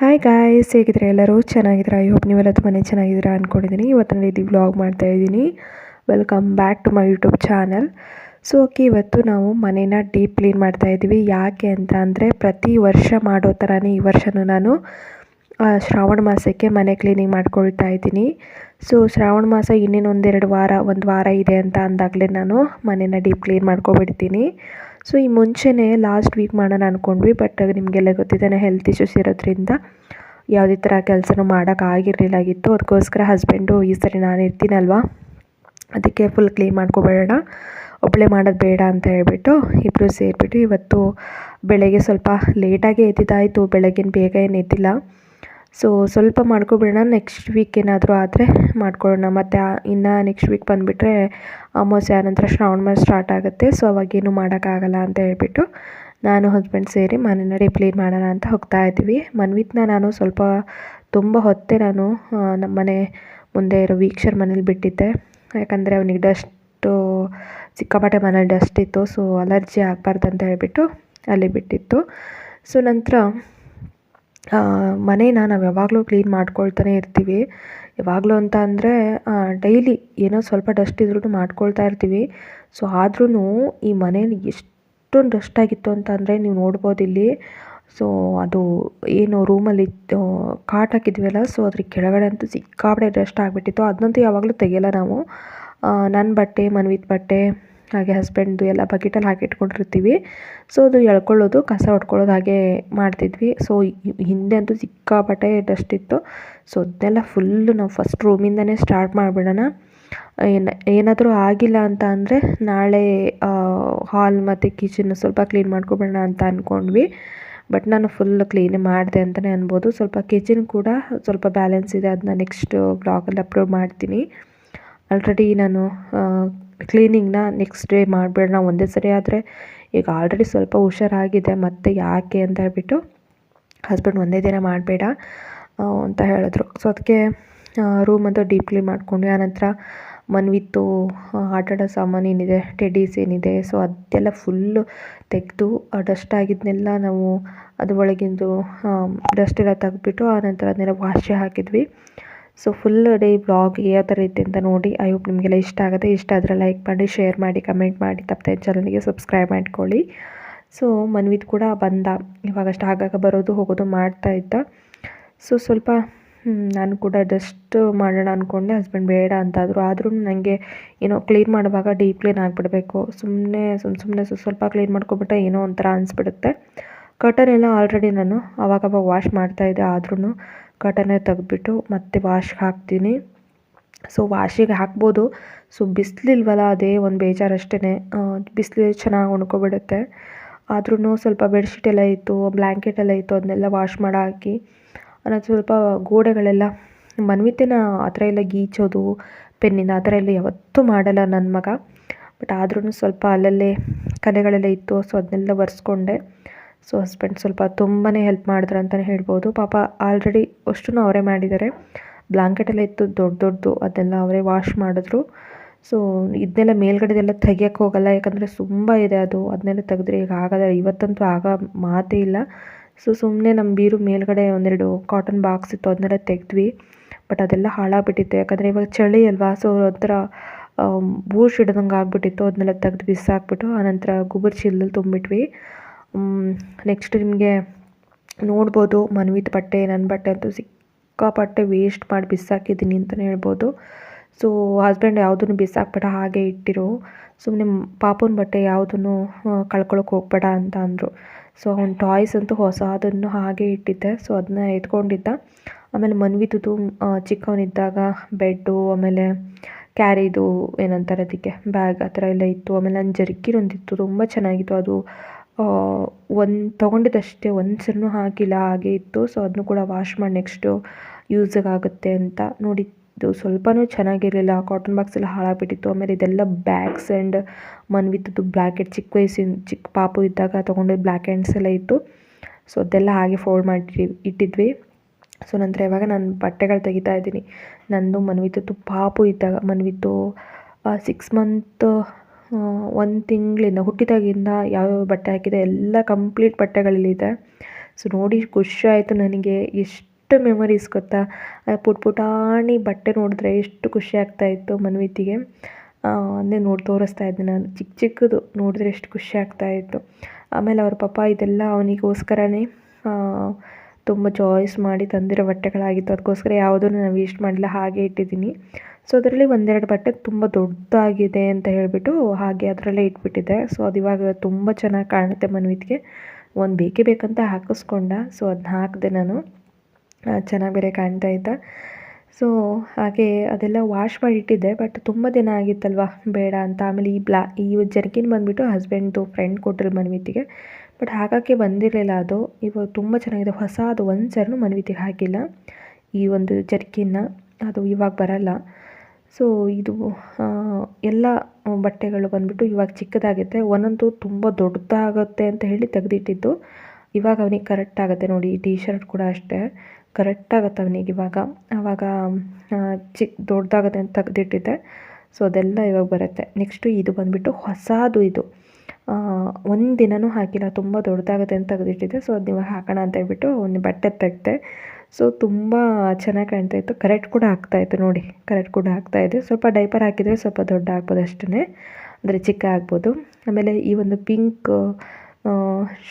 Hi guys, ಹೇಗಿದ್ರೆ ಎಲ್ಲರೂ ಚೆನ್ನಾಗಿದ್ದೀರಾ? I hope ನೀವೆಲ್ಲ ತುಂಬಾ ಚೆನ್ನಾಗಿದ್ದೀರಾ ಅಂದ್ಕೊಂಡಿದ್ದೀನಿ. ಇವತ್ತಿನ ರೀತಿ ವ್ಲಾಗ್ ಮಾಡ್ತಾಯಿದ್ದೀನಿ. Welcome back to my YouTube channel. So ಇವತ್ತು ನಾವು ಮನೇನ ಡೀಪ್ ಕ್ಲೀನ್ ಮಾಡ್ತಾಯಿದ್ದೀವಿ. ಯಾಕೆ ಅಂತ ಅಂದರೆ ಪ್ರತಿ ವರ್ಷ ಮಾಡೋ ಥರನೇ ಈ ವರ್ಷವೂ ನಾನು ಶ್ರಾವಣ ಮಾಸಕ್ಕೆ ಮನೆ ಕ್ಲೀನಿಂಗ್ ಮಾಡ್ಕೊಳ್ತಾ ಇದ್ದೀನಿ. ಸೊ ಶ್ರಾವಣ ಮಾಸ ಇನ್ನೇನು ಒಂದು ವಾರ ಇದೆ ಅಂತ ಅಂದಾಗಲೇ ನಾನು ಮನೇನ ಡೀಪ್ ಕ್ಲೀನ್ ಮಾಡ್ಕೊಬಿಡ್ತೀನಿ. ಸೊ ಈ ಮುಂಚೆನೇ ಲಾಸ್ಟ್ ವೀಕ್ ಮಾಡೋಣ ಅಂದ್ಕೊಂಡ್ವಿ, ಬಟ್ ನಿಮಗೆಲ್ಲ ಗೊತ್ತಿದ್ದಾನೆ ಹೆಲ್ತ್ ಇಶ್ಯೂಸ್ ಇರೋದ್ರಿಂದ ಯಾವುದೇ ಥರ ಕೆಲಸನೂ ಮಾಡೋಕ್ಕಾಗಿರಲಿಲ್ಲಾಗಿತ್ತು. ಅದಕ್ಕೋಸ್ಕರ ಹಸ್ಬೆಂಡು ಈ ಸರಿ ನಾನು ಇರ್ತೀನಲ್ವ, ಅದಕ್ಕೆ ಫುಲ್ ಕ್ಲೀನ್ ಮಾಡ್ಕೊಬೇಡ, ಒಬ್ಬಳೇ ಮಾಡೋದು ಬೇಡ ಅಂತ ಹೇಳ್ಬಿಟ್ಟು ಇಬ್ಬರು ಸೇರಿಬಿಟ್ಟು ಇವತ್ತು ಬೆಳಗ್ಗೆ ಸ್ವಲ್ಪ ಲೇಟಾಗಿ ಎದ್ದಿದ್ದಾಯಿತು. ಬೆಳಗ್ಗಿನ ಬೇಗ ಏನು ಎದ್ದಿಲ್ಲ. ಸೊ ಸ್ವಲ್ಪ ಮಾಡ್ಕೊಬಿಡೋಣ, ನೆಕ್ಸ್ಟ್ ವೀಕ್ ಏನಾದರೂ ಆದರೆ ಮಾಡ್ಕೊಳ್ಳೋಣ. ಮತ್ತು ಇನ್ನು ನೆಕ್ಸ್ಟ್ ವೀಕ್ ಬಂದುಬಿಟ್ರೆ ಅಮಾವಾಸ್ಯೆ ಆನಂತರ ಶ್ರಾವಣ ಮಾಸ ಸ್ಟಾರ್ಟ್ ಆಗುತ್ತೆ. ಸೊ ಅವಾಗೇನು ಮಾಡೋಕ್ಕಾಗಲ್ಲ ಅಂತ ಹೇಳ್ಬಿಟ್ಟು ನಾನು ಹಸ್ಬೆಂಡ್ ಸೇರಿ ಮನೆಯ ಡೀಪ್ ಕ್ಲೀನ್ ಮಾಡೋಣ ಅಂತ ಹೋಗ್ತಾ ಇದ್ದೀವಿ. ಮನ್ವಿತ್ನ ನಾನು ತುಂಬ ಹೊತ್ತೇ ನಾನು ನಮ್ಮ ಮನೆ ಮುಂದೆ ಇರೋ ವೀಕ್ಷರ್ ಮನೇಲಿ ಬಿಟ್ಟಿದ್ದೆ. ಯಾಕಂದರೆ ಅವನಿಗೆ ಡಸ್ಟು ಸಿಕ್ಕಾಪಟ್ಟೆ ಮನೇಲಿ ಡಸ್ಟ್ ಇತ್ತು. ಸೊ ಅಲರ್ಜಿ ಆಗಬಾರ್ದು ಅಂತ ಹೇಳ್ಬಿಟ್ಟು ಅಲ್ಲಿ ಬಿಟ್ಟಿತ್ತು. ಸೊ ನಂತರ ಮನೇನ ನಾವು ಯಾವಾಗಲೂ ಕ್ಲೀನ್ ಮಾಡ್ಕೊಳ್ತಾನೆ ಇರ್ತೀವಿ. ಯಾವಾಗಲೂ ಅಂತ ಅಂದರೆ ಡೈಲಿ ಏನೋ ಸ್ವಲ್ಪ ಡಸ್ಟ್ ಇದ್ರೂ ಮಾಡ್ಕೊಳ್ತಾ ಇರ್ತೀವಿ. ಸೊ ಆದ್ರೂ ಈ ಮನೇಲಿ ಎಷ್ಟೊಂದು ಡಸ್ಟ್ ಆಗಿತ್ತು ಅಂತ ಅಂದರೆ ನೀವು ನೋಡ್ಬೋದು ಇಲ್ಲಿ. ಸೊ ಅದು ಏನು ರೂಮಲ್ಲಿ ಕಾಟ್ ಹಾಕಿದ್ವಲ್ಲ, ಸೊ ಅದ್ರ ಕೆಳಗಡೆ ಅಂತೂ ಸಿಕ್ಕಾಪಟ್ಟೆ ಡಸ್ಟ್ ಆಗಿಬಿಟ್ಟಿತ್ತು. ಅದನ್ನಂತೂ ಯಾವಾಗಲೂ ತೆಗೆಯಲ್ಲ ನಾವು. ನನ್ನ ಬಟ್ಟೆ, ಮನ್ವಿತ್ ಬಟ್ಟೆ, ಹಾಗೆ ಹಸ್ಬೆಂಡ್ದು ಎಲ್ಲ ಬಕೆಟಲ್ಲಿ ಹಾಕಿಟ್ಕೊಂಡಿರ್ತೀವಿ. ಸೊ ಅದು ಎಳ್ಕೊಳ್ಳೋದು, ಕಸ ಹೊಡ್ಕೊಳ್ಳೋದು ಹಾಗೆ ಮಾಡ್ತಿದ್ವಿ. ಸೊ ಹಿಂದೆ ಅಂತೂ ಸಿಕ್ಕಾಪಟ್ಟೆ ಡಸ್ಟ್ ಇತ್ತು. ಸೊ ಅದನ್ನೆಲ್ಲ ಫುಲ್ಲು ನಾವು ಫಸ್ಟ್ ರೂಮಿಂದನೇ ಸ್ಟಾರ್ಟ್ ಮಾಡಿಬಿಡೋಣ. ಏನಾದರೂ ಆಗಿಲ್ಲ ಅಂತ ಅಂದರೆ ನಾಳೆ ಹಾಲ್ ಮತ್ತು ಕಿಚನ್ ಸ್ವಲ್ಪ ಕ್ಲೀನ್ ಮಾಡ್ಕೊಬೇಡ ಅಂತ ಅಂದ್ಕೊಂಡ್ವಿ. ಬಟ್ ನಾನು ಫುಲ್ ಕ್ಲೀನ್ ಮಾಡಿದೆ ಅಂತಲೇ ಅನ್ಬೋದು. ಸ್ವಲ್ಪ ಕಿಚನ್ ಕೂಡ ಸ್ವಲ್ಪ ಬ್ಯಾಲೆನ್ಸ್ ಇದೆ, ಅದನ್ನ ನೆಕ್ಸ್ಟ್ ಬ್ಲಾಗಲ್ಲಿ ಅಪ್ಲೋಡ್ ಮಾಡ್ತೀನಿ. ಆಲ್ರೆಡಿ ನಾನು ಕ್ಲೀನಿಂಗ್ನ ನೆಕ್ಸ್ಟ್ ಡೇ ಮಾಡಬೇಡ ಒಂದೇ ಸರಿ ಆದರೆ, ಈಗ ಆಲ್ರೆಡಿ ಸ್ವಲ್ಪ ಹುಷಾರಾಗಿದೆ. ಮತ್ತು ಯಾಕೆ ಅಂತ ಹೇಳ್ಬಿಟ್ಟು ಹಸ್ಬೆಂಡ್ ಒಂದೇ ದಿನ ಮಾಡಬೇಡ ಅಂತ ಹೇಳಿದ್ರು. ಸೊ ಅದಕ್ಕೆ ರೂಮ್ ಅಂತೂ ಡೀಪ್ ಕ್ಲೀನ್ ಮಾಡ್ಕೊಂಡ್ವಿ. ಆನಂತರ ಮನ್ವಿತ್ತು ಆಟಾಡೋ ಸಾಮಾನು ಏನಿದೆ, ಟೆಡೀಸ್ ಏನಿದೆ, ಸೊ ಅದೆಲ್ಲ ಫುಲ್ಲು ತೆಗೆದು ಡಸ್ಟ್ ಆಗಿದ್ದನ್ನೆಲ್ಲ ನಾವು ಅದು ಒಳಗಿಂದು ಡಸ್ಟ್ ಎಲ್ಲ ತೆಗೆದ್ಬಿಟ್ಟು ಆನಂತರ ಅದನ್ನೆಲ್ಲ ವಾಶ್ ಹಾಕಿದ್ವಿ. ಸೊ ಫುಲ್ ಡೇ ಬ್ಲಾಗ್ ಯಾವ ಥರ ಇತ್ತು ಅಂತ ನೋಡಿ. ಐ ಹೋಪ್ ನಿಮಗೆಲ್ಲ ಇಷ್ಟ ಆಗುತ್ತೆ. ಇಷ್ಟ ಆದರೆ ಲೈಕ್ ಮಾಡಿ, ಶೇರ್ ಮಾಡಿ, ಕಮೆಂಟ್ ಮಾಡಿ, ತಪ್ಪದೆ ಚಾನಲ್ಗೆ ಸಬ್ಸ್ಕ್ರೈಬ್ ಮಾಡ್ಕೊಳ್ಳಿ. ಸೊ ಮನ್ವಿತ್ ಕೂಡ ಬಂದ, ಇವಾಗಷ್ಟು ಆಗಾಗ ಬರೋದು ಹೋಗೋದು ಮಾಡ್ತಾಯಿದ್ದ. ಸೊ ಸ್ವಲ್ಪ ನಾನು ಕೂಡ ಡಸ್ಟ್ ಮಾಡೋಣ ಅಂದ್ಕೊಂಡೆ, ಹಸ್ಬೆಂಡ್ ಬೇಡ ಅಂತಾದರು. ಆದರೂ ನನಗೆ ಏನೋ ಕ್ಲೀನ್ ಮಾಡುವಾಗ ಡೀಪ್ ಕ್ಲೀನ್ ಆಗಿಬಿಡಬೇಕು. ಸುಮ್ಮನೆ ಸ್ವಲ್ಪ ಕ್ಲೀನ್ ಮಾಡ್ಕೊಬಿಟ್ರೆ ಏನೋ ಒಂಥರ ಅನಿಸ್ಬಿಡುತ್ತೆ. ಕರ್ಟನ್ ಎಲ್ಲ ಆಲ್ರೆಡಿ ನಾನು ಅವಾಗವಾಗ ವಾಶ್ ಮಾಡ್ತಾಯಿದ್ದೆ, ಆದ್ರೂ ಕರ್ಟನ್ನೇ ತೆಗೆದ್ಬಿಟ್ಟು ಮತ್ತೆ ವಾಶ್ಗೆ ಹಾಕ್ತೀನಿ. ಸೊ ವಾಶಿಗೆ ಹಾಕ್ಬೋದು. ಸೊ ಬಿಸಿಲಿಲ್ವಲ್ಲ, ಅದೇ ಒಂದು ಬೇಜಾರಷ್ಟೇ. ಬಿಸಿಲು ಚೆನ್ನಾಗಿ ಒಣ್ಕೊಬಿಡುತ್ತೆ. ಆದ್ರೂ ಸ್ವಲ್ಪ ಬೆಡ್ಶೀಟ್ ಎಲ್ಲ ಇತ್ತು, ಬ್ಲ್ಯಾಂಕೆಟ್ ಎಲ್ಲ ಇತ್ತು, ಅದನ್ನೆಲ್ಲ ವಾಶ್ ಮಾಡಿ ಹಾಕಿ ಅನ್ನೋದು. ಸ್ವಲ್ಪ ಗೋಡೆಗಳೆಲ್ಲ ಮನ್ವಿತೇನ ಆ ಥರ ಎಲ್ಲ ಗೀಚೋದು ಪೆನ್ನಿಂದ ಆ ಥರ ಎಲ್ಲ ಯಾವತ್ತೂ ಮಾಡಲ್ಲ ನನ್ನ ಮಗ. ಬಟ್ ಆದ್ರೂ ಸ್ವಲ್ಪ ಅಲ್ಲಲ್ಲೇ ಕಲೆಗಳೆಲ್ಲ ಇತ್ತು. ಸೊ ಅದನ್ನೆಲ್ಲ ಒರೆಸ್ಕೊಂಡೆ. ಸೊ ಹಸ್ಬೆಂಡ್ ಸ್ವಲ್ಪ ತುಂಬಾ ಹೆಲ್ಪ್ ಮಾಡಿದ್ರು ಅಂತಲೇ ಹೇಳ್ಬೋದು. ಪಾಪ ಆಲ್ರೆಡಿ ಅಷ್ಟೂ ಅವರೇ ಮಾಡಿದ್ದಾರೆ. ಬ್ಲ್ಯಾಂಕೆಟೆಲ್ಲ ಇತ್ತು ದೊಡ್ಡದು, ಅದನ್ನೆಲ್ಲ ಅವರೇ ವಾಶ್ ಮಾಡಿದ್ರು. ಸೊ ಇದನ್ನೆಲ್ಲ ಮೇಲ್ಗಡೆದೆಲ್ಲ ತೆಗಿಯೋಕ್ಕೆ ಹೋಗಲ್ಲ, ಯಾಕಂದರೆ ತುಂಬ ಇದೆ ಅದು. ಅದನ್ನೆಲ್ಲ ತೆಗೆದ್ರೆ ಈಗ ಆಗೋದ, ಇವತ್ತಂತೂ ಆಗೋ ಮಾತೇ ಇಲ್ಲ. ಸೊ ಸುಮ್ಮನೆ ನಮ್ಮ ಬೀರು ಮೇಲ್ಗಡೆ ಒಂದೆರಡು ಕಾಟನ್ ಬಾಕ್ಸ್ ಇತ್ತು, ಅದನ್ನೆಲ್ಲ ತೆಗೆದ್ವಿ. ಬಟ್ ಅದೆಲ್ಲ ಹಾಳಾಗ್ಬಿಟ್ಟಿತ್ತು, ಯಾಕಂದರೆ ಇವಾಗ ಚಳಿ ಅಲ್ವಾ. ಸೊ ಒಂಥರ ಬೂಸ್ಟ್ ಹಿಡ್ದಂಗೆ ಆಗಿಬಿಟ್ಟಿತ್ತು. ಅದನ್ನೆಲ್ಲ ತೆಗೆದು ಬಿಸಾಕ್ಬಿಟ್ಟು ಆನಂತರ ಗೊಬ್ಬರ ಚೀಲದಲ್ಲಿ ತುಂಬಿಟ್ವಿ. ನೆಕ್ಸ್ಟ್ ನಿಮಗೆ ನೋಡ್ಬೋದು, ಮನ್ವಿತ್ ಬಟ್ಟೆ, ನನ್ನ ಬಟ್ಟೆ ಅಂತೂ ಸಿಕ್ಕಾಪಟ್ಟೆ ವೇಸ್ಟ್ ಮಾಡಿ ಬಿಸಾಕಿದ್ದೀನಿ ಅಂತಲೇ ಹೇಳ್ಬೋದು. ಸೊ ಹಸ್ಬೆಂಡ್ ಯಾವುದನ್ನು ಬಿಸಾಕ್ಬೇಡ, ಹಾಗೆ ಇಟ್ಟಿರು, ಸುಮ್ಮನೆ ಪಾಪುನ ಬಟ್ಟೆ ಯಾವುದನ್ನು ಕಳ್ಕೊಳಕ್ಕೆ ಹೋಗಬೇಡ ಅಂತ ಅಂದರು. ಸೊ ಅವ್ನ ಟಾಯ್ಸ್ ಅಂತೂ ಹೊಸದನ್ನು ಹಾಗೆ ಇಟ್ಟಿದ್ದೆ. ಸೊ ಅದನ್ನ ಎತ್ಕೊಂಡಿದ್ದ. ಆಮೇಲೆ ಮನ್ವಿದ್ದು ಚಿಕ್ಕವನಿದ್ದಾಗ ಬೆಡ್ಡು, ಆಮೇಲೆ ಕ್ಯಾರಿದು ಏನಂತಾರೆ ಅದಕ್ಕೆ ಬ್ಯಾಗ್ ಆ ಥರ ಎಲ್ಲ ಇತ್ತು. ಆಮೇಲೆ ನನ್ನ ಜರ್ಕಿನ್ ಒಂದಿತ್ತು, ತುಂಬ ಚೆನ್ನಾಗಿತ್ತು. ಅದು ತೊಗೊಂಡಿದ್ದಷ್ಟೇ, ಒಂದು ಸರಿನೂ ಹಾಕಿಲ್ಲ, ಹಾಗೆ ಇತ್ತು. ಸೊ ಅದನ್ನು ಕೂಡ ವಾಶ್ ಮಾಡಿ ನೆಕ್ಸ್ಟು ಯೂಸಿಗೆ ಆಗುತ್ತೆ ಅಂತ ನೋಡಿದ್ದು. ಸ್ವಲ್ಪನೂ ಚೆನ್ನಾಗಿರಲಿಲ್ಲ, ಕಾಟನ್ ಬಾಕ್ಸ್ ಎಲ್ಲ ಹಾಳಾಗ್ಬಿಟ್ಟಿತ್ತು. ಆಮೇಲೆ ಇದೆಲ್ಲ ಬ್ಯಾಗ್ಸ್ ಆ್ಯಂಡ್ ಮನ್ವಿದ್ದು ಬ್ಲ್ಯಾಕೆಟ್, ಚಿಕ್ಕ ಪಾಪು ಇದ್ದಾಗ ತೊಗೊಂಡಿದ್ದು ಬ್ಲ್ಯಾಕ್ ಹ್ಯಾಂಡ್ಸ್ ಎಲ್ಲ ಇತ್ತು. ಸೊ ಅದೆಲ್ಲ ಹಾಗೆ ಫೋಲ್ಡ್ ಮಾಡಿ ಇಟ್ಟಿದ್ವಿ. ಸೊ ನಂತರ ಇವಾಗ ನಾನು ಬಟ್ಟೆಗಳು ತೆಗಿತಾ ಇದ್ದೀನಿ. ನಂದು ಮನ್ವಿದ್ದು ಪಾಪು ಇದ್ದಾಗ, ಮನ್ವಿದ್ದು 6 ಮಂತ್ 1 ತಿಂಗಳಿಂದ ಹುಟ್ಟಿದಾಗಿಂದ ಯಾವ್ಯಾವ ಬಟ್ಟೆ ಹಾಕಿದೆ ಎಲ್ಲ ಕಂಪ್ಲೀಟ್ ಬಟ್ಟೆಗಳಲ್ಲಿದೆ. ಸೊ ನೋಡಿ ಖುಷಿ ಆಯಿತು ನನಗೆ. ಎಷ್ಟು ಮೆಮೊರೀಸ್ ಗೊತ್ತಾ, ಪುಟಾಣಿ ಬಟ್ಟೆ ನೋಡಿದ್ರೆ ಎಷ್ಟು ಖುಷಿ ಆಗ್ತಾಯಿತ್ತು ಮನ್ವಿತಿಗೆ. ಅದನ್ನೇ ನೋಡಿ ತೋರಿಸ್ತಾ ಇದ್ದೆ ನಾನು, ಚಿಕ್ಕ ಚಿಕ್ಕದು ನೋಡಿದ್ರೆ ಎಷ್ಟು ಖುಷಿ ಆಗ್ತಾಯಿತ್ತು. ಆಮೇಲೆ ಅವ್ರ ಪಾಪ ಇದೆಲ್ಲ ಅವನಿಗೋಸ್ಕರನೇ ತುಂಬ ಚಾಯ್ಸ್ ಮಾಡಿ ತಂದಿರೋ ಬಟ್ಟೆಗಳಾಗಿತ್ತು. ಅದಕ್ಕೋಸ್ಕರ ಯಾವುದೂ ನಾನು ವೇಸ್ಟ್ ಮಾಡಲಿಲ್ಲ, ಹಾಗೆ ಇಟ್ಟಿದ್ದೀನಿ. ಸೊ ಅದರಲ್ಲಿ ಒಂದೆರಡು ಬಟ್ಟೆ ತುಂಬ ದೊಡ್ಡದಾಗಿದೆ ಅಂತ ಹೇಳಿಬಿಟ್ಟು ಹಾಗೆ ಅದರಲ್ಲೇ ಇಟ್ಬಿಟ್ಟಿದ್ದೆ. ಸೊ ಅದು ಇವಾಗ ತುಂಬ ಚೆನ್ನಾಗಿ ಕಾಣುತ್ತೆ ಮನ್ವಿತ್ಗೆ. ಒಂದು ಬೇಕೇ ಬೇಕಂತ ಹಾಕಿಸ್ಕೊಂಡ, ಸೊ ಅದನ್ನ ಹಾಕಿದೆ ನಾನು, ಚೆನ್ನಾಗಿ ಬೇರೆ ಕಾಣ್ತಾ ಇದ್ದ. ಸೊ ಹಾಗೆ ಅದೆಲ್ಲ ವಾಶ್ ಮಾಡಿ ಇಟ್ಟಿದ್ದೆ, ಬಟ್ ತುಂಬ ದಿನ ಆಗಿತ್ತಲ್ವ, ಬೇಡ ಅಂತ. ಆಮೇಲೆ ಈ ಜರ್ಕಿನ್ ಬಂದುಬಿಟ್ಟು ಹಸ್ಬೆಂಡ್ದು ಫ್ರೆಂಡ್ ಕೊಟ್ಟರು ಮನ್ವಿತಿಗೆ, ಬಟ್ ಹಾಕೋಕ್ಕೆ ಬಂದಿರಲಿಲ್ಲ ಅದು. ಇವಾಗ ತುಂಬ ಚೆನ್ನಾಗಿದೆ, ಹೊಸ. ಅದು ಒಂದು ಸರಿನೂ ಮನ್ವಿತಿಗೆ ಹಾಕಿಲ್ಲ ಈ ಒಂದು ಜರ್ಕಿನ್ನ, ಅದು ಇವಾಗ ಬರಲ್ಲ. ಸೊ ಇದು ಎಲ್ಲ ಬಟ್ಟೆಗಳು ಬಂದುಬಿಟ್ಟು ಇವಾಗ ಚಿಕ್ಕದಾಗುತ್ತೆ, ಒಂದೊಂದು ತುಂಬ ದೊಡ್ಡದಾಗುತ್ತೆ ಅಂತ ಹೇಳಿ ತೆಗೆದಿಟ್ಟಿದ್ದು. ಇವಾಗ ಅವನಿಗೆ ಕರೆಕ್ಟ್ ಆಗುತ್ತೆ ನೋಡಿ. ಈ ಟೀ ಶರ್ಟ್ ಕೂಡ ಅಷ್ಟೇ, ಕರೆಕ್ಟ್ ಆಗುತ್ತೆ ಅವನಿಗೆ ಇವಾಗ. ಆವಾಗ ದೊಡ್ಡದಾಗುತ್ತೆ ಅಂತ ತೆಗೆದಿಟ್ಟಿದ್ದೆ. ಸೊ ಅದೆಲ್ಲ ಇವಾಗ ಬರುತ್ತೆ. ನೆಕ್ಸ್ಟು ಇದು ಬಂದುಬಿಟ್ಟು ಹೊಸದು. ಇದು ಒಂದು ದಿನವೂ ಹಾಕಿಲ್ಲ, ತುಂಬ ದೊಡ್ಡದಾಗುತ್ತೆ ಅಂತ ತೆಗೆದಿಟ್ಟಿದ್ದೆ. ಸೊ ಅದು ಇವಾಗ ಹಾಕೋಣ ಅಂತ ಹೇಳ್ಬಿಟ್ಟು ಒಂದು ಬಟ್ಟೆ ತೆಗೆದೆ. ಸೊ ತುಂಬ ಚೆನ್ನಾಗಿ ಕಾಣ್ತಾಯಿತ್ತು, ಕರೆಕ್ಟ್ ಕೂಡ ಆಗ್ತಾಯಿತ್ತು ನೋಡಿ, ಕರೆಕ್ಟ್ ಕೂಡ ಆಗ್ತಾಯಿದೆ. ಸ್ವಲ್ಪ ಡೈಪರ್ ಹಾಕಿದರೆ ಸ್ವಲ್ಪ ದೊಡ್ಡ ಆಗ್ಬೋದು ಅಷ್ಟೇ, ಅಂದರೆ ಚಿಕ್ಕ ಆಗ್ಬೋದು. ಆಮೇಲೆ ಈ ಒಂದು ಪಿಂಕ್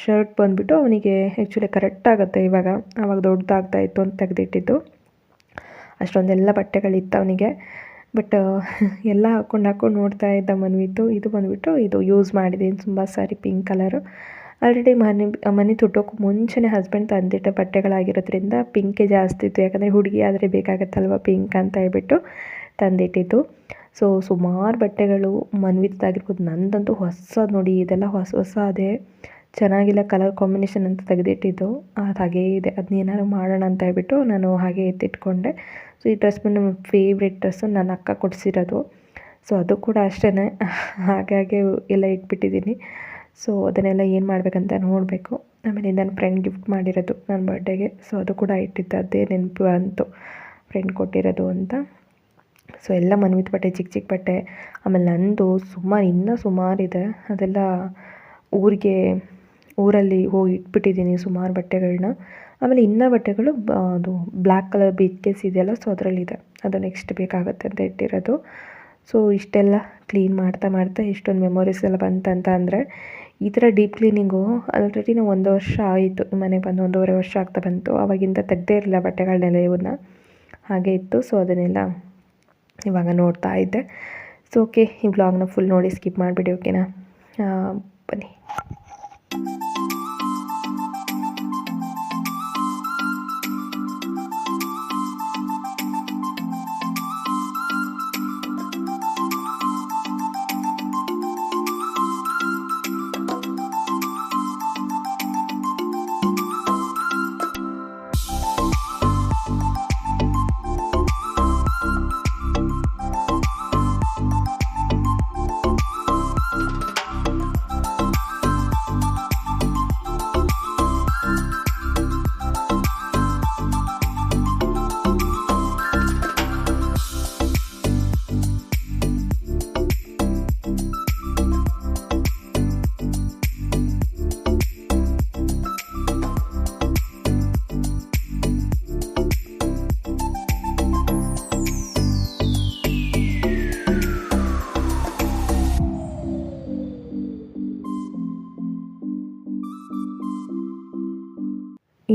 ಶರ್ಟ್ ಬಂದುಬಿಟ್ಟು ಅವನಿಗೆ ಆ್ಯಕ್ಚುಲಿ ಕರೆಕ್ಟ್ ಆಗುತ್ತೆ ಇವಾಗ, ಆವಾಗ ದೊಡ್ಡದಾಗ್ತಾಯಿತ್ತು ಅಂತ ತೆಗೆದಿಟ್ಟಿದ್ದು. ಅಷ್ಟೊಂದೆಲ್ಲ ಬಟ್ಟೆಗಳಿತ್ತು ಅವನಿಗೆ, ಬಟ್ ಎಲ್ಲ ಹಾಕ್ಕೊಂಡು ನೋಡ್ತಾ ಇದ್ದ ಮನ್ವಿತ್ತು. ಇದು ಬಂದುಬಿಟ್ಟು ಇದು ಯೂಸ್ ಮಾಡಿದ್ದೀನಿ ತುಂಬ ಸಾರಿ, ಪಿಂಕ್ ಕಲರು. ಆಲ್ರೆಡಿ ಮನೆ ತುಟ್ಟೋಕ್ಕೂ ಮುಂಚೆನೇ ಹಸ್ಬೆಂಡ್ ತಂದಿಟ್ಟ ಬಟ್ಟೆಗಳಾಗಿರೋದ್ರಿಂದ ಪಿಂಕೇ ಜಾಸ್ತಿ ಇತ್ತು, ಯಾಕಂದರೆ ಹುಡುಗಿ ಆದರೆ ಬೇಕಾಗತ್ತಲ್ವ ಪಿಂಕ್ ಅಂತ ಹೇಳ್ಬಿಟ್ಟು ತಂದಿಟ್ಟಿದ್ದು. ಸೊ ಸುಮಾರು ಬಟ್ಟೆಗಳು ಮನ್ವಿದ್ದಾಗಿರ್ಬೋದು, ನಂದಂತೂ ಹೊಸದು ನೋಡಿ, ಇದೆಲ್ಲ ಹೊಸ ಅದೇ ಚೆನ್ನಾಗಿಲ್ಲ ಕಲರ್ ಕಾಂಬಿನೇಷನ್ ಅಂತ ತೆಗೆದಿಟ್ಟಿದ್ದು. ಅದು ಹಾಗೇ ಇದೆ, ಅದನ್ನೇನಾದ್ರು ಮಾಡೋಣ ಅಂತ ಹೇಳ್ಬಿಟ್ಟು ನಾನು ಹಾಗೆ ಎತ್ತಿಟ್ಕೊಂಡೆ. ಸೊ ಈ ಡ್ರೆಸ್ ಬಂದು ನಮ್ಮ ಫೇವ್ರೆಟ್ ಡ್ರೆಸ್ಸು, ನನ್ನ ಅಕ್ಕ ಕೊಡಿಸಿರೋದು. ಸೊ ಅದು ಕೂಡ ಅಷ್ಟೇ, ಹಾಗಾಗಿ ಎಲ್ಲ ಇಟ್ಬಿಟ್ಟಿದ್ದೀನಿ. ಸೊ ಅದನ್ನೆಲ್ಲ ಏನು ಮಾಡಬೇಕಂತ ನೋಡಬೇಕು. ಆಮೇಲೆ ನನ್ನ ಫ್ರೆಂಡ್ ಗಿಫ್ಟ್ ಮಾಡಿರೋದು ನನ್ನ ಬರ್ಡೇಗೆ, ಸೊ ಅದು ಕೂಡ ಇಟ್ಟಿದ್ದು, ಅದೇ ನೆನಪು ಅಂತು ಫ್ರೆಂಡ್ ಕೊಟ್ಟಿರೋದು ಅಂತ. ಸೊ ಎಲ್ಲ ಮನ್ವಿತ್ ಬಟ್ಟೆ, ಚಿಕ್ಕ ಚಿಕ್ಕ ಬಟ್ಟೆ. ಆಮೇಲೆ ನಂದು ಇನ್ನೂ ಸುಮಾರಿದೆ, ಅದೆಲ್ಲ ಊರಲ್ಲಿ ಹೋಗಿ ಇಟ್ಬಿಟ್ಟಿದ್ದೀನಿ ಸುಮಾರು ಬಟ್ಟೆಗಳನ್ನ. ಆಮೇಲೆ ಇನ್ನೂ ಬಟ್ಟೆಗಳು ಅದು ಬ್ಲ್ಯಾಕ್ ಕಲರ್ ಬ್ರೀಫ್ ಕೇಸ್ ಇದೆಯಲ್ಲ, ಸೊ ಅದರಲ್ಲಿದೆ, ಅದು ನೆಕ್ಸ್ಟ್ ಬೇಕಾಗುತ್ತೆ ಅಂತ ಇಟ್ಟಿರೋದು. ಸೊ ಇಷ್ಟೆಲ್ಲ ಕ್ಲೀನ್ ಮಾಡ್ತಾ ಇಷ್ಟೊಂದು ಮೆಮೊರೀಸ್ ಎಲ್ಲ ಬಂತಂತ ಅಂದರೆ, ಈ ಥರ ಡೀಪ್ ಕ್ಲೀನಿಂಗು ಆಲ್ರೆಡಿ ನಾವು 1 ವರ್ಷ ಆಯಿತು, ಮನೆಗೆ ಬಂದು 1.5 ವರ್ಷ ಆಗ್ತಾ ಬಂತು. ಆವಾಗಿಂದ ತೆಗ್ದೇ ಇರಲಿಲ್ಲ ಬಟ್ಟೆಗಳನ್ನೆಲ್ಲ, ಇವನ್ನ ಹಾಗೆ ಇತ್ತು. ಸೊ ಅದನ್ನೆಲ್ಲ ಇವಾಗ ನೋಡ್ತಾ ಇದ್ದೆ. ಸೊ ಓಕೆ, ಈ ವ್ಲಾಗ್ನ ಫುಲ್ ನೋಡಿ, ಸ್ಕಿಪ್ ಮಾಡಿಬಿಡಿ, ಓಕೆನಾ? ಬನ್ನಿ.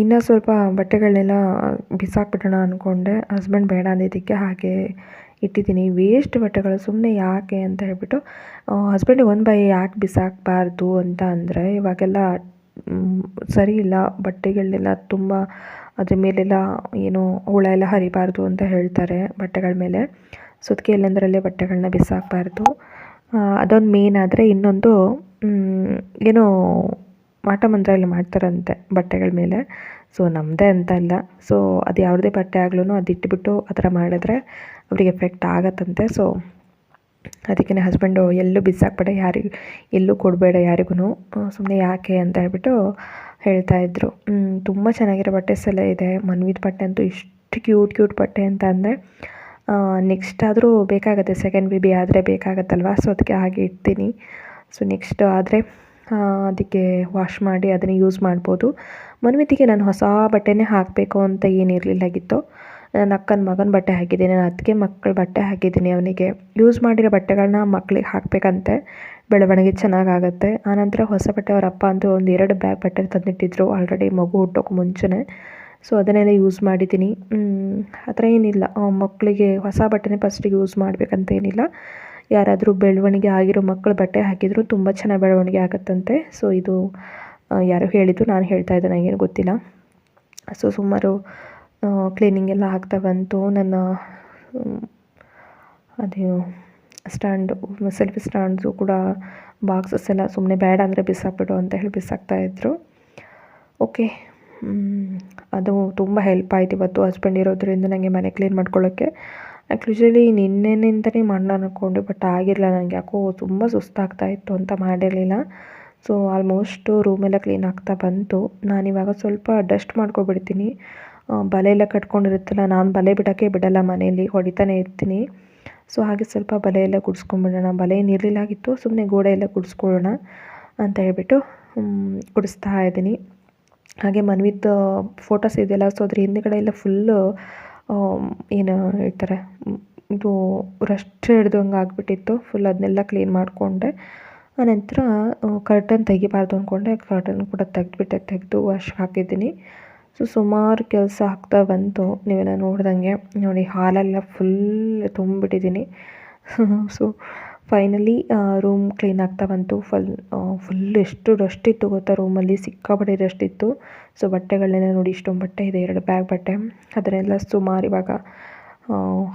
ಇನ್ನೂ ಸ್ವಲ್ಪ ಬಟ್ಟೆಗಳನ್ನೆಲ್ಲ ಬಿಸಾಕ್ಬಿಡೋಣ ಅಂದ್ಕೊಂಡೆ, ಹಸ್ಬೆಂಡ್ ಬೇಡ ಅಂದಿದ್ದಕ್ಕೆ ಹಾಗೆ ಇಟ್ಟಿದ್ದೀನಿ. ವೇಸ್ಟ್ ಬಟ್ಟೆಗಳು ಸುಮ್ಮನೆ ಯಾಕೆ ಅಂತ ಹೇಳ್ಬಿಟ್ಟು, ಹಸ್ಬೆಂಡಿಗೆ ಒಂದು ಭಯ, ಯಾಕೆ ಬಿಸಾಕಬಾರ್ದು ಅಂತ ಅಂದರೆ, ಇವಾಗೆಲ್ಲ ಸರಿ ಇಲ್ಲ ಬಟ್ಟೆಗಳನ್ನೆಲ್ಲ, ತುಂಬ ಅದ್ರ ಮೇಲೆಲ್ಲ ಏನೋ ಹುಳ ಎಲ್ಲ ಹರಿಬಾರ್ದು ಅಂತ ಹೇಳ್ತಾರೆ ಬಟ್ಟೆಗಳ ಮೇಲೆ. ಸೊ ಅದಕ್ಕೆ ಎಲ್ಲಂದರಲ್ಲೇ ಬಟ್ಟೆಗಳನ್ನ ಬಿಸಾಕಬಾರ್ದು, ಅದೊಂದು ಮೇನ್. ಆದರೆ ಇನ್ನೊಂದು ಏನೋ ಮಾಟ ಮಂತ್ರ ಎಲ್ಲ ಮಾಡ್ತಾರಂತೆ ಬಟ್ಟೆಗಳ ಮೇಲೆ. ಸೊ ನಮ್ಮದೇ ಅಂತ ಇಲ್ಲ, ಸೊ ಅದು ಯಾವುದೇ ಬಟ್ಟೆ ಆಗ್ಲೂ ಅದು ಇಟ್ಬಿಟ್ಟು ಆ ಥರ ಮಾಡಿದ್ರೆ ಅವರಿಗೆ ಎಫೆಕ್ಟ್ ಆಗತ್ತಂತೆ. ಸೊ ಅದಕ್ಕೆ ಹಸ್ಬೆಂಡು ಎಲ್ಲೂ ಬಿಸಾಕಬೇಡ, ಎಲ್ಲೂ ಕೊಡಬೇಡ ಯಾರಿಗೂ, ಸುಮ್ಮನೆ ಯಾಕೆ ಅಂತ ಹೇಳ್ಬಿಟ್ಟು ಹೇಳ್ತಾಯಿದ್ರು. ತುಂಬ ಚೆನ್ನಾಗಿರೋ ಬಟ್ಟೆಸ್ ಎಲ್ಲ ಇದೆ. ಮನ್ವಿತ್ ಬಟ್ಟೆ ಅಂತೂ ಇಷ್ಟು ಕ್ಯೂಟ್ ಬಟ್ಟೆ ಅಂತ ಅಂದರೆ, ನೆಕ್ಸ್ಟ್ ಆದರೂ ಬೇಕಾಗುತ್ತೆ, ಸೆಕೆಂಡ್ ಬೇಬಿ ಆದರೆ ಬೇಕಾಗತ್ತಲ್ವ. ಸೊ ಅದಕ್ಕೆ ಹಾಗೆ ಇಡ್ತೀನಿ. ಸೊ ನೆಕ್ಸ್ಟ್ ಆದರೆ ಅದಕ್ಕೆ ವಾಶ್ ಮಾಡಿ ಅದನ್ನು ಯೂಸ್ ಮಾಡ್ಬೋದು. ಮನ್ವಿತಿಗೆ ನಾನು ಹೊಸ ಬಟ್ಟೆನೇ ಹಾಕಬೇಕು ಅಂತ ಏನಿರಲಿಲ್ಲಾಗಿತ್ತು. ನನ್ನ ಅಕ್ಕನ ಮಗನ ಬಟ್ಟೆ ಹಾಕಿದ್ದೀನಿ, ನನ್ನ ಅತ್ತಿಗೆ ಮಕ್ಕಳ ಬಟ್ಟೆ ಹಾಕಿದ್ದೀನಿ. ಅವನಿಗೆ ಯೂಸ್ ಮಾಡಿರೋ ಬಟ್ಟೆಗಳನ್ನ ಮಕ್ಳಿಗೆ ಹಾಕಬೇಕಂತೆ, ಬೆಳವಣಿಗೆ ಚೆನ್ನಾಗಾಗತ್ತೆ. ಆನಂತರ ಹೊಸ ಬಟ್ಟೆ ಅವ್ರ ಅಪ್ಪ ಅಂತೂ ಒಂದು 2 ಬ್ಯಾಗ್ ಬಟ್ಟೆ ತಂದಿಟ್ಟಿದ್ರು ಆಲ್ರೆಡಿ ಮಗು ಹುಟ್ಟೋಕೆ ಮುಂಚೆನೇ. ಸೊ ಅದನ್ನೆಲ್ಲ ಯೂಸ್ ಮಾಡಿದ್ದೀನಿ. ಆ ಥರ ಏನಿಲ್ಲ, ಮಕ್ಕಳಿಗೆ ಹೊಸ ಬಟ್ಟೆನೇ ಫಸ್ಟಿಗೆ ಯೂಸ್ ಮಾಡಬೇಕಂತ ಏನಿಲ್ಲ. ಯಾರಾದರೂ ಬೆಳವಣಿಗೆ ಆಗಿರೋ ಮಕ್ಕಳು ಬಟ್ಟೆ ಹಾಕಿದರೂ ತುಂಬ ಚೆನ್ನಾಗಿ ಬೆಳವಣಿಗೆ ಆಗುತ್ತಂತೆ. ಸೊ ಇದು ಯಾರೋ ಹೇಳಿದ್ದು, ನಾನು ಹೇಳ್ತಾ ಇದ್ದೆ, ನನಗೇನು ಗೊತ್ತಿಲ್ಲ. ಸೊ ಸುಮಾರು ಕ್ಲೀನಿಂಗ್ ಎಲ್ಲ ಆಗ್ತಾ ಬಂತು. ನನ್ನ ಅದೇ ಸ್ಟ್ಯಾಂಡು, ಸೆಲ್ಫಿ ಸ್ಟ್ಯಾಂಡ್ಸು ಕೂಡ ಬಾಕ್ಸಸ್ ಎಲ್ಲ ಸುಮ್ಮನೆ ಬೇಡ ಅಂದರೆ ಬಿಸಾಕ್ಬಿಡು ಅಂತ ಹೇಳಿ ಬಿಸಾಕ್ತಾಯಿದ್ರು. ಓಕೆ, ಅದು ತುಂಬ ಹೆಲ್ಪ್ ಆಯ್ತು ಇವತ್ತು ಹಸ್ಬೆಂಡ್ ಇರೋದ್ರಿಂದ ನನಗೆ ಮನೆ ಕ್ಲೀನ್ ಮಾಡ್ಕೊಳ್ಳೋಕ್ಕೆ. ಆ್ಯಕ್ಚುಲಿ ನಿನ್ನೆನಿಂದನೇ ಮಾಡೋಣ ಅಂದ್ಕೊಂಡೆ, ಬಟ್ ಆಗಿರಲಿಲ್ಲ. ನನಗೆ ಯಾಕೋ ತುಂಬ ಸುಸ್ತಾಗ್ತಾಯಿತ್ತು ಅಂತ ಮಾಡಿರಲಿಲ್ಲ. ಸೊ ಆಲ್ಮೋಸ್ಟು ರೂಮೆಲ್ಲ ಕ್ಲೀನ್ ಆಗ್ತಾ ಬಂತು. ನಾನಿವಾಗ ಸ್ವಲ್ಪ ಡಸ್ಟ್ ಮಾಡ್ಕೊಬಿಡ್ತೀನಿ. ಬಲೆ ಎಲ್ಲ ಕಟ್ಕೊಂಡಿರುತ್ತಲ್ಲ, ನಾನು ಬಲೆ ಬಿಡೋಕ್ಕೆ ಬಿಡಲ್ಲ, ಮನೇಲಿ ಹೊಡಿತಾನೆ ಇರ್ತೀನಿ. ಸೊ ಹಾಗೆ ಸ್ವಲ್ಪ ಬಲೆ ಎಲ್ಲ ಗುಡಿಸ್ಕೊಂಬಿಡೋಣ, ಬಲೆ ನೀರಲಿಲ್ಲಾಗಿತ್ತು, ಸುಮ್ಮನೆ ಗೋಡೆ ಎಲ್ಲ ಗುಡಿಸ್ಕೊಳ್ಳೋಣ ಅಂತ ಹೇಳ್ಬಿಟ್ಟು ಗುಡಿಸ್ತಾ ಇದ್ದೀನಿ. ಹಾಗೆ ಮನ್ವಿದ್ದು ಫೋಟೋಸ್ ಇದೆಯಲ್ಲ, ಸೊ ಅದ್ರ ಹಿಂದುಗಡೆ ಎಲ್ಲ ಫುಲ್ಲು ಏನು ಹೇಳ್ತಾರೆ, ಇದು ರಸ್ಟ್ ಹಿಡ್ದಂಗೆ ಆಗಿಬಿಟ್ಟಿತ್ತು ಫುಲ್. ಅದನ್ನೆಲ್ಲ ಕ್ಲೀನ್ ಮಾಡಿಕೊಂಡೆ. ಆನಂತರ ಕರ್ಟನ್ ತೆಗಿಬಾರ್ದು ಅಂದ್ಕೊಂಡೆ, ಕರ್ಟನ್ ಕೂಡ ತೆಗೆದು ವಾಶ್ ಹಾಕಿದ್ದೀನಿ. ಸೊ ಸುಮಾರು ಕೆಲಸ ಆಗ್ತಾ ಬಂತು. ನೀವೆಲ್ಲ ನೋಡ್ದಂಗೆ ನೋಡಿ, ಹಾಲೆಲ್ಲ ಫುಲ್ ತುಂಬಿಟ್ಟಿದ್ದೀನಿ. ಸೊ ಫೈನಲಿ ರೂಮ್ ಕ್ಲೀನ್ ಆಗ್ತಾ ಬಂತು. ಫುಲ್ ಎಷ್ಟು ಡಸ್ಟ್ ಇತ್ತು ಗೊತ್ತಾ ರೂಮಲ್ಲಿ, ಸಿಕ್ಕಾಪಟ್ಟೆ ಡಸ್ಟ್ ಇತ್ತು. ಸೊ ಬಟ್ಟೆಗಳನ್ನೆಲ್ಲ ನೋಡಿ, ಇಷ್ಟೊಂದು ಬಟ್ಟೆ ಇದೆ, 2 ಬ್ಯಾಗ್ ಬಟ್ಟೆ, ಅದನ್ನೆಲ್ಲ ಸುಮಾರು ಇವಾಗ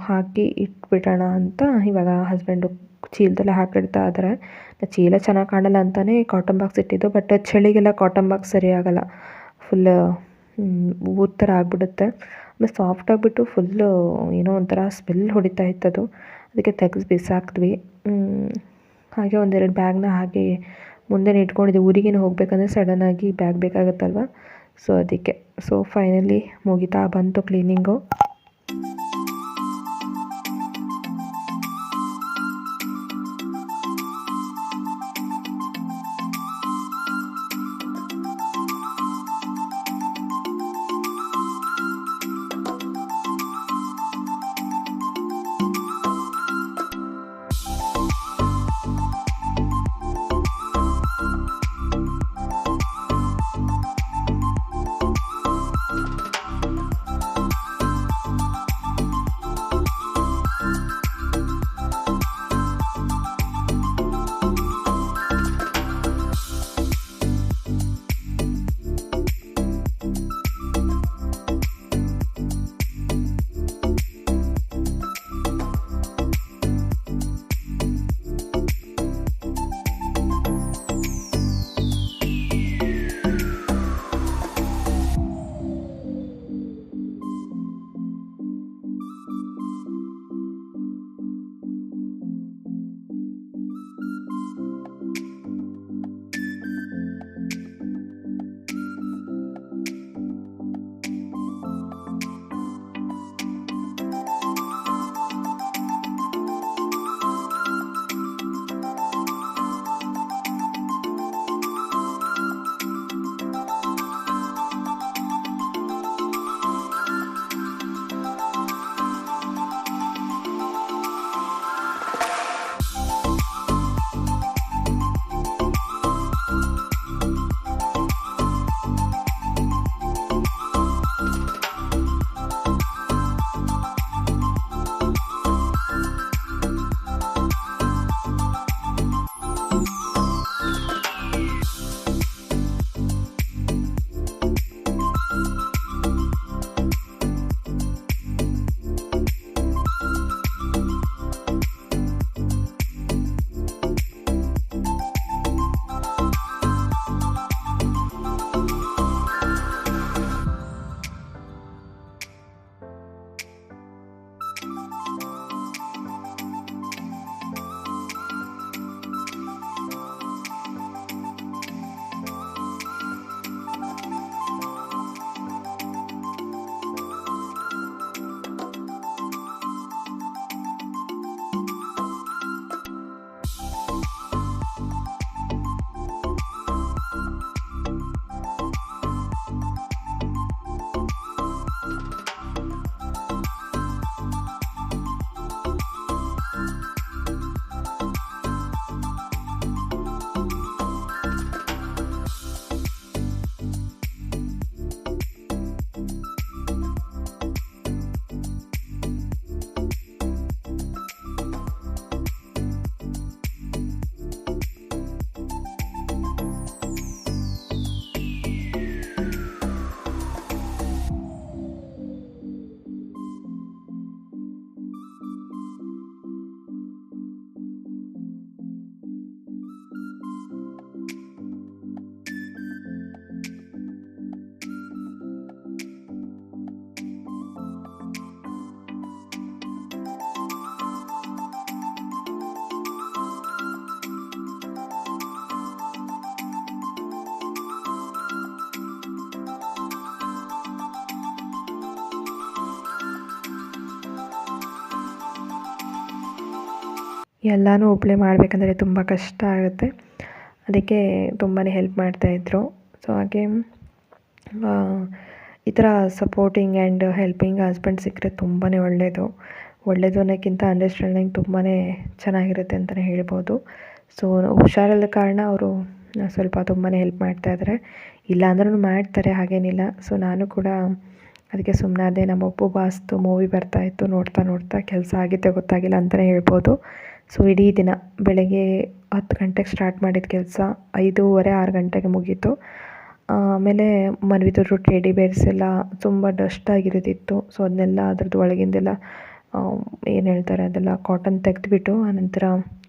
ಹಾಕಿ ಇಟ್ಬಿಡೋಣ ಅಂತ ಇವಾಗ ಹಸ್ಬೆಂಡು ಚೀಲದಲ್ಲೇ ಹಾಕಿಡ್ತಾ ಇದ್ದಾರೆ. ಚೀಲ ಚೆನ್ನಾಗಿ ಕಾಣಲ್ಲ ಅಂತಲೇ ಕಾಟನ್ ಬಾಕ್ಸ್ ಇಟ್ಟಿದ್ದು, ಬಟ್ ಚಳಿಗೆಲ್ಲ ಕಾಟನ್ ಬಾಕ್ಸ್ ಸರಿ ಆಗೋಲ್ಲ, ಫುಲ್ ಊದ ಥರ ಆಗಿಬಿಡುತ್ತೆ. ಆಮೇಲೆ ಸಾಫ್ಟ್ ಆಗಿಬಿಟ್ಟು ಫುಲ್ಲು ಏನೋ ಒಂಥರ ಸ್ಮೆಲ್ ಹೊಡಿತಾ ಇತ್ತದು, ಅದಕ್ಕೆ ತೆಗೆದು ಬಿಸಾಕ್ದ್ವಿ. ಹಾಗೆ 1-2 ಬ್ಯಾಗ್ನ ಹಾಗೆ ಮುಂದೆನೇ ಇಟ್ಕೊಂಡಿದ್ದೆ. ಊರಿಗೇನು ಹೋಗಬೇಕಂದ್ರೆ ಸಡನ್ನಾಗಿ ಬ್ಯಾಗ್ ಬೇಕಾಗುತ್ತಲ್ವ, ಸೊ ಅದಕ್ಕೆ. ಸೊ ಫೈನಲಿ ಮುಗಿತಾ ಬಂತು ಕ್ಲೀನಿಂಗು. ಎಲ್ಲನೂ ಒಬ್ಬಳೇ ಮಾಡಬೇಕಂದ್ರೆ ತುಂಬ ಕಷ್ಟ ಆಗುತ್ತೆ. ಅದಕ್ಕೆ ತುಂಬಾ ಹೆಲ್ಪ್ ಮಾಡ್ತಾಯಿದ್ರು. ಸೊ ಹಾಗೆ ಈ ಥರ ಸಪೋರ್ಟಿಂಗ್ ಆ್ಯಂಡ್ ಹೆಲ್ಪಿಂಗ್ ಹಸ್ಬೆಂಡ್ ಸಿಕ್ಕರೆ ತುಂಬಾ ಒಳ್ಳೆಯದು ಅನ್ನೋಕ್ಕಿಂತ ಅಂಡರ್ಸ್ಟ್ಯಾಂಡಿಂಗ್ ತುಂಬಾ ಚೆನ್ನಾಗಿರುತ್ತೆ ಅಂತಲೇ ಹೇಳ್ಬೋದು. ಸೊ ಹುಷಾರಿಲ್ಲದ ಕಾರಣ ಅವರು ಸ್ವಲ್ಪ ತುಂಬಾ ಹೆಲ್ಪ್ ಮಾಡ್ತಾಯಿದ್ದಾರೆ. ಇಲ್ಲ ಅಂದ್ರೂ ಮಾಡ್ತಾರೆ, ಹಾಗೇನಿಲ್ಲ. ಸೊ ನಾನು ಕೂಡ ಅದಕ್ಕೆ ಸುಮ್ಮನಾದೆ. ನಮ್ಮ ಅಪ್ಪು ಬಾಸ್ದು ಮೂವಿ ಬರ್ತಾಯಿತ್ತು, ನೋಡ್ತಾ ಕೆಲಸ ಆಗಿದ್ದೇ ಗೊತ್ತಾಗಿಲ್ಲ ಅಂತಲೇ ಹೇಳ್ಬೋದು. ಸೊ ಇಡೀ ದಿನ ಬೆಳಗ್ಗೆ 10 ಗಂಟೆಗೆ ಸ್ಟಾರ್ಟ್ ಮಾಡಿದ ಕೆಲಸ 5:30 6 ಗಂಟೆಗೆ ಮುಗೀತು. ಆಮೇಲೆ ಮನ್ವಿದ್ರು ಟೆಡಿ ಬೇರ್ಸ್ ಎಲ್ಲ ತುಂಬ ಡಸ್ಟ್ ಆಗಿರೋದಿತ್ತು. ಸೊ ಅದನ್ನೆಲ್ಲ ಅದ್ರದ್ದು ಒಳಗಿಂದೆಲ್ಲ ಏನು ಹೇಳ್ತಾರೆ ಅದೆಲ್ಲ ಕಾಟನ್ ತೆಗೆದುಬಿಟ್ಟು ಆನಂತರ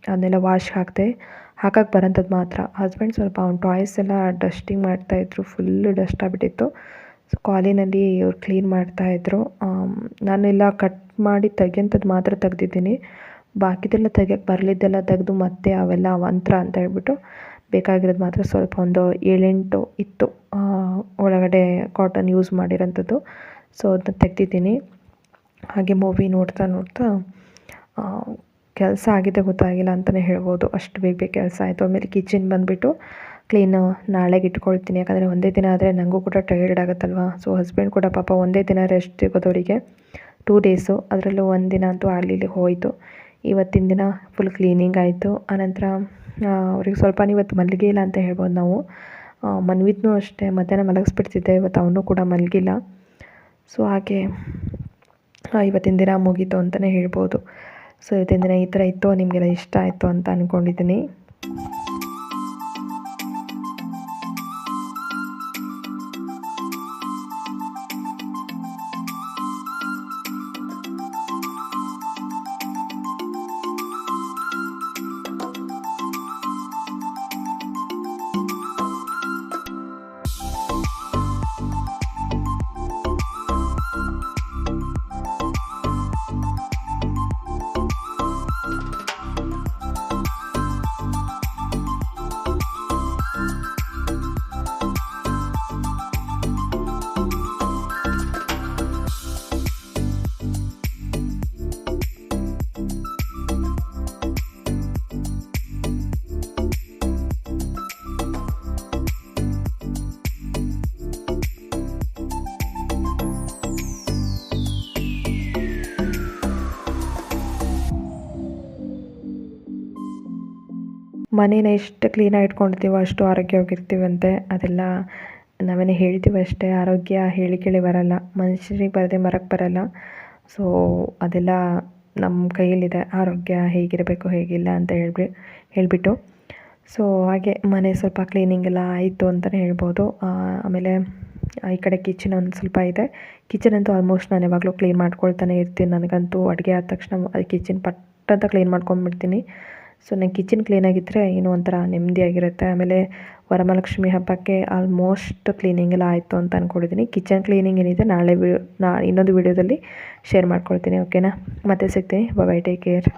ಅದನ್ನೆಲ್ಲ ವಾಶ್ ಹಾಕಕ್ಕೆ ಬರೋಂಥದ್ದು ಮಾತ್ರ. ಹಸ್ಬೆಂಡ್ ಸ್ವಲ್ಪ ಅವ್ನ ಟಾಯ್ಸ್ ಎಲ್ಲ ಡಸ್ಟಿಂಗ್ ಮಾಡ್ತಾಯಿದ್ರು, ಫುಲ್ಲು ಡಸ್ಟ್ ಆಗಿಬಿಟ್ಟಿತ್ತು. ಸೊ ಕಾಲಿನಲ್ಲಿ ಅವ್ರು ಕ್ಲೀನ್ ಮಾಡ್ತಾಯಿದ್ರು. ನಾನೆಲ್ಲ ಕಟ್ ಮಾಡಿ ತೆಗಿಯೋಂಥದ್ದು ಮಾತ್ರ ತೆಗ್ದಿದ್ದೀನಿ. ಬಾಕಿದೆಲ್ಲ ತೆಗಿಯೋಕ್ಕೆ ಬರಲಿದ್ದೆಲ್ಲ ತೆಗೆದು ಮತ್ತೆ ಅವೆಲ್ಲ ಅವಾಂತರ ಅಂತ ಹೇಳ್ಬಿಟ್ಟು ಬೇಕಾಗಿರೋದು ಮಾತ್ರ ಸ್ವಲ್ಪ ಒಂದು 7-8 ಇತ್ತು ಒಳಗಡೆ ಕಾಟನ್ ಯೂಸ್ ಮಾಡಿರೋಂಥದ್ದು. ಸೊ ಅದನ್ನ ತೆಗ್ದಿದ್ದೀನಿ. ಹಾಗೆ ಮೂವಿ ನೋಡ್ತಾ ಕೆಲಸ ಆಗಿದೆ ಗೊತ್ತಾಗಿಲ್ಲ ಅಂತಲೇ ಹೇಳ್ಬೋದು. ಅಷ್ಟು ಬೇಗ ಕೆಲಸ ಆಯಿತು. ಆಮೇಲೆ ಕಿಚನ್ ಬಂದುಬಿಟ್ಟು ಕ್ಲೀನು ನಾಳೆಗೆ ಇಟ್ಕೊಳ್ತೀನಿ. ಯಾಕಂದರೆ ಒಂದೇ ದಿನ ಆದರೆ ನನಗೂ ಕೂಡ ಟಯರ್ಡ್ ಆಗುತ್ತಲ್ವ. ಸೊ ಹಸ್ಬೆಂಡ್ ಕೂಡ ಪಾಪ ಒಂದೇ ದಿನ ರೆಸ್ಟ್ ಸಿಗೋದವರಿಗೆ 2 ಡೇಸು, ಅದರಲ್ಲೂ ಒಂದು ದಿನ ಅಂತೂ ಅಲ್ಲಿ ಹೋಯಿತು. ಇವತ್ತಿನ ದಿನ ಫುಲ್ ಕ್ಲೀನಿಂಗ್ ಆಯಿತು. ಆನಂತರ ಅವ್ರಿಗೆ ಸ್ವಲ್ಪ ಇವತ್ತು ಮಲಗೇ ಇಲ್ಲ ಅಂತ ಹೇಳ್ಬೋದು ನಾವು. ಮನ್ವಿದ್ನೂ ಅಷ್ಟೇ ಮಧ್ಯಾಹ್ನ ಮಲಗಿಸ್ಬಿಡ್ತಿದ್ದೆ, ಇವತ್ತು ಅವನು ಕೂಡ ಮಲಗಿಲ್ಲ. ಸೊ ಹಾಗೆ ಇವತ್ತಿನ ದಿನ ಮುಗೀತು ಅಂತಲೇ ಹೇಳ್ಬೋದು. ಸೊ ಇವತ್ತಿನ ದಿನ ಈ ಥರ ಇತ್ತು. ನಿಮಗೆಲ್ಲ ಇಷ್ಟ ಆಯಿತು ಅಂತ ಅಂದ್ಕೊಂಡಿದ್ದೀನಿ. ಮನೇನ ಎಷ್ಟು ಕ್ಲೀನಾಗಿ ಇಟ್ಕೊಂಡಿರ್ತೀವೋ ಅಷ್ಟು ಆರೋಗ್ಯವಾಗಿರ್ತೀವಂತೆ. ಅದೆಲ್ಲ ನಾವೇನೇ ಹೇಳ್ತೀವಿ ಅಷ್ಟೇ. ಆರೋಗ್ಯ ಹೇಳಿ ಕೇಳಿ ಬರೋಲ್ಲ, ಮನುಷ್ಯರಿಗೆ ಬರದೆ ಮರಕ್ಕೆ ಬರೋಲ್ಲ. ಸೊ ಅದೆಲ್ಲ ನಮ್ಮ ಕೈಯಲ್ಲಿದೆ, ಆರೋಗ್ಯ ಹೇಗಿರಬೇಕು ಹೇಗಿಲ್ಲ ಅಂತ ಹೇಳಿಬಿಟ್ಟು. ಸೊ ಹಾಗೆ ಮನೆ ಸ್ವಲ್ಪ ಕ್ಲೀನಿಂಗ್ ಎಲ್ಲ ಆಯಿತು ಅಂತಲೇ ಹೇಳ್ಬೋದು. ಆಮೇಲೆ ಈ ಕಡೆ ಕಿಚನ್ ಒಂದು ಸ್ವಲ್ಪ ಇದೆ. ಕಿಚನ್ ಅಂತೂ ಆಲ್ಮೋಸ್ಟ್ ನಾನು ಯಾವಾಗಲೂ ಕ್ಲೀನ್ ಮಾಡ್ಕೊಳ್ತಾನೆ ಇರ್ತೀನಿ. ನನಗಂತೂ ಅಡುಗೆ ಆದ ತಕ್ಷಣ ಕಿಚನ್ ಪಟ್ಟಂತ ಕ್ಲೀನ್ ಮಾಡ್ಕೊಂಡ್ಬಿಡ್ತೀನಿ. ಸೊ ನಂಗೆ ಕಿಚನ್ ಕ್ಲೀನಾಗಿದ್ದರೆ ಏನೋ ಒಂಥರ ನೆಮ್ಮದಿಯಾಗಿರುತ್ತೆ. ಆಮೇಲೆ ವರಮಹಾಲಕ್ಷ್ಮಿ ಹಬ್ಬಕ್ಕೆ ಆಲ್ಮೋಸ್ಟ್ ಕ್ಲೀನಿಂಗ್ ಎಲ್ಲ ಆಯಿತು ಅಂತ ಅಂದ್ಕೊಂಡಿದ್ದೀನಿ. ಕಿಚನ್ ಕ್ಲೀನಿಂಗ್ ಏನಿದೆ ನಾಳೆ ಇನ್ನೊಂದು ವೀಡಿಯೋದಲ್ಲಿ ಶೇರ್ ಮಾಡ್ಕೊಳ್ತೀನಿ. ಓಕೆನಾ? ಮತ್ತೆ ಸಿಗ್ತೀನಿ. Bye bye, take care.